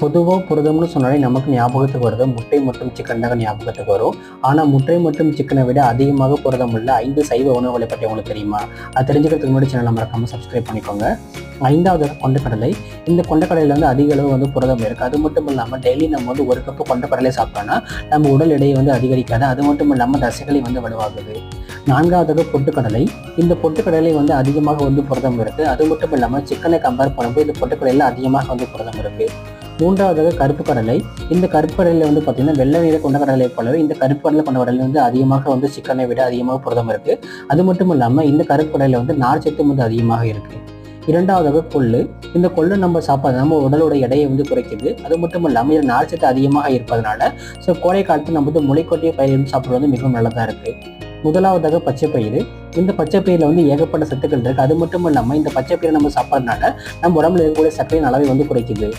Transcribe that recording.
பொதுவாக புரதம்னு சொன்னாலே நமக்கு ஞாபகத்துக்கு வருது முட்டை மற்றும் சிக்கன் தாங்க ஞாபகத்துக்கு வரும். ஆனால் முட்டை மற்றும் சிக்கனை விட அதிகமாக புரதம் உள்ள 5 சைவ உணவுகளை பற்றி உங்களுக்கு தெரியுமா? அது தெரிஞ்சுக்கிறதுக்கு முன்னாடி சேனலை மறக்காமல் சப்ஸ்கிரைப் பண்ணிக்கோங்க. 5வது கொண்டக்கடலை. இந்த கொண்டக்கடலையில் வந்து அதிக அளவு வந்து புரதம் இருக்குது. அது மட்டும் இல்லாமல் டெய்லி நம்ம வந்து 1 கப்பு கொண்டக்கடலை சாப்பிட்டோம்னா நம்ம உடல் எடையை வந்து அதிகரிக்காது. அது மட்டும் இல்லாமல் தசைகளை வந்து வலுவாகுது. 4வது பொட்டுக்கடலை. இந்த பொட்டுக்கடலை வந்து அதிகமாக வந்து புரதம் இருக்குது. அது மட்டும் இல்லாமல் சிக்கனை கம்பேர் பண்ணும்போது இந்த பொட்டுக்கடலையில் அதிகமாக வந்து புரதம் இருக்குது. 3வது கருப்பு கடலை. இந்த கருப்பு கடலையில் வந்து பார்த்தீங்கன்னா வெள்ளை நீர கொண்டக்கடலை போலவே இந்த கருப்பு கடலை கொண்டக்கடலை வந்து அதிகமாக வந்து சிக்கனை விட அதிகமாக புரதம் இருக்குது. அது மட்டும் இல்லாமல் இந்த கருப்பு கடலையில் வந்து நார்ச்சத்து வந்து அதிகமாக இருக்குது. 2வது கொள்ளு. இந்த கொள்ளு நம்ம சாப்பிட்றது நம்ம உடலோட எடையை வந்து குறைக்குது. அது மட்டும் இல்லாமல் இதில் நார்ச்சத்து அதிகமாக இருப்பதனால கோடை காலத்தில் நம்ம வந்து முளைக்கொட்டிய பயிர் வந்து சாப்பிட்றது வந்து மிகவும் நல்லதாக இருக்குது. முதலாவதாக பச்சைப்பயிறு. இந்த பச்சைப்பயிரில் வந்து ஏகப்பட்ட சத்துக்கள் இருக்குது. அது மட்டும் இல்லாமல் இந்த பச்சைப்பயிரை நம்ம சாப்பிட்றதுனால நம்ம உடம்புல இருக்கக்கூடிய சர்க்கரை அளவை வந்து குறைக்குது.